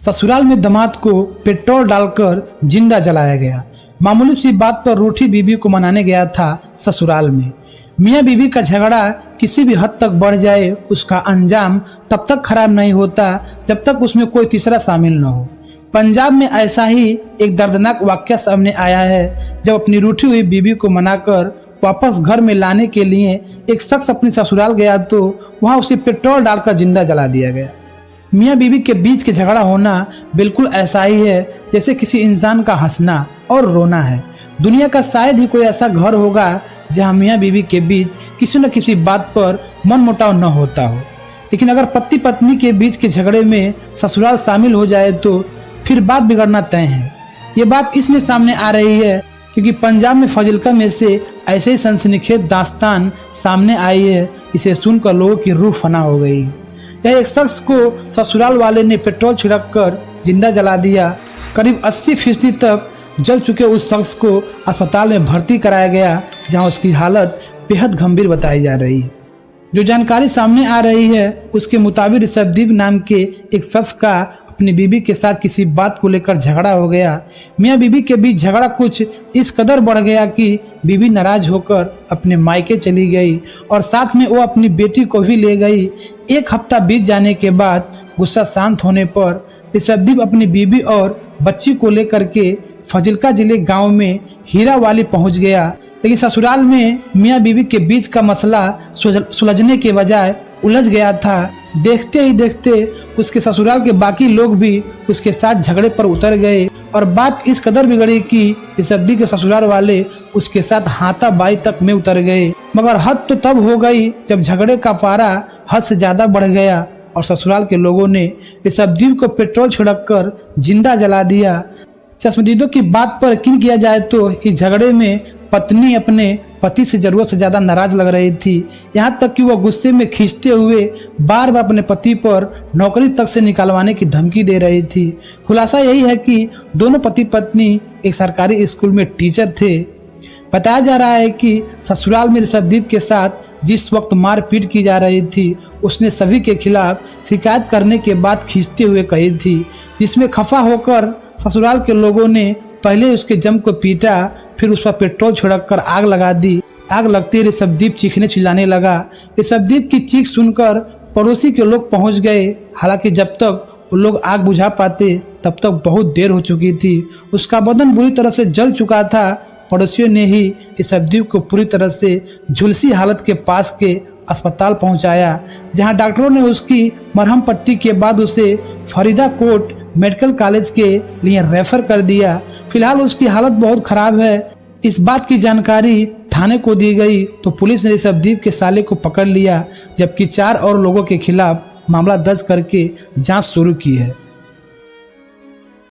ससुराल में दामाद को पेट्रोल डालकर जिंदा जलाया गया। मामूली सी बात पर रूठी बीवी को मनाने गया था ससुराल में। मियाँ बीवी का झगड़ा किसी भी हद तक बढ़ जाए, उसका अंजाम तब तक खराब नहीं होता जब तक उसमें कोई तीसरा शामिल न हो। पंजाब में ऐसा ही एक दर्दनाक वाकया सामने आया है, जब अपनी रूठी हुई बीवी को मनाकर वापस घर में लाने के लिए एक शख्स अपने ससुराल गया तो वहां उसे पेट्रोल डालकर जिंदा जला दिया गया। मियाँ बीवी के बीच के झगड़ा होना बिल्कुल ऐसा ही है जैसे किसी इंसान का हंसना और रोना है। दुनिया का शायद ही कोई ऐसा घर होगा जहाँ मियाँ बीवी के बीच किसी न किसी बात पर मनमुटाव न होता हो, लेकिन अगर पति पत्नी के बीच के झगड़े में ससुराल शामिल हो जाए तो फिर बात बिगड़ना तय है। ये बात इसलिए सामने आ रही है क्योंकि पंजाब में फाजिल्का में से ऐसे ही सनसनीखेज दास्तान सामने आई है। इसे सुनकर लोगों की रूह फना हो गई। यह एक शख्स को ससुराल वाले ने पेट्रोल छिड़क कर जिंदा जला दिया। करीब 80% तक जल चुके उस शख्स को अस्पताल में भर्ती कराया गया, जहां उसकी हालत बेहद गंभीर बताई जा रही है। जो जानकारी सामने आ रही है उसके मुताबिक ऋषभदीप नाम के एक शख्स का अपनी बीवी के साथ किसी बात को लेकर झगड़ा हो गया। मियाँ बीवी के बीच झगड़ा कुछ इस कदर बढ़ गया कि बीवी नाराज होकर अपने मायके चली गई और साथ में वो अपनी बेटी को भी ले गई। एक हफ्ता बीत जाने के बाद गुस्सा शांत होने पर ऋषभदीप अपनी बीवी और बच्ची को लेकर के फाजिल्का जिले गांव में हीरा वाली पहुंच गया, लेकिन ससुराल में मियाँ बीवी के बीच का मसला सुलझने के बजाय उलझ गया था। देखते ही देखते उसके ससुराल के बाकी लोग भी उसके साथ झगड़े पर उतर गए और बात इस कदर बिगड़ी कि ऋषभदीप के ससुराल वाले उसके साथ हाथापाई तक में उतर गए। मगर हद तो तब हो गई जब झगड़े का पारा हद से ज्यादा बढ़ गया और ससुराल के लोगों ने ऋषभदीप को पेट्रोल छिड़क कर जिंदा जला दिया। चश्मदीदों की बात पर यकीन किया जाए तो इस झगड़े में पत्नी अपने पति से जरूरत से ज्यादा नाराज लग रही थी, यहाँ तक कि वह गुस्से में खींचते हुए बार बार अपने पति पर नौकरी तक से निकालवाने की धमकी दे रही थी। खुलासा यही है कि दोनों पति पत्नी एक सरकारी स्कूल में टीचर थे। बताया जा रहा है कि ससुराल में ऋषभदीप के साथ जिस वक्त मारपीट की जा रही थी उसने सभी के खिलाफ शिकायत करने के बाद खींचते हुए कही थी, जिसमें खफा होकर ससुराल के लोगों ने पहले उसके जम को पीटा, फिर उस पर पेट्रोल छिड़क कर आग लगा दी। आग लगते ही ऋषभदीप चीखने चिल्लाने लगा। ऋषभदीप की चीख सुनकर पड़ोसी के लोग पहुंच गए। हालांकि जब तक वो लोग आग बुझा पाते तब तक बहुत देर हो चुकी थी। उसका बदन बुरी तरह से जल चुका था। पड़ोसियों ने ही ऋषभदीप को पूरी तरह से झुलसी हालत के पास के अस्पताल पहुंचाया, जहां डॉक्टरों ने उसकी मरहम पट्टी के बाद उसे फरीदाकोट मेडिकल कॉलेज के लिए रेफर कर दिया। फिलहाल उसकी हालत बहुत खराब है। इस बात की जानकारी थाने को दी गई तो पुलिस ने ऋषभदीप के साले को पकड़ लिया, जबकि 4 और लोगों के खिलाफ मामला दर्ज करके जांच शुरू की है।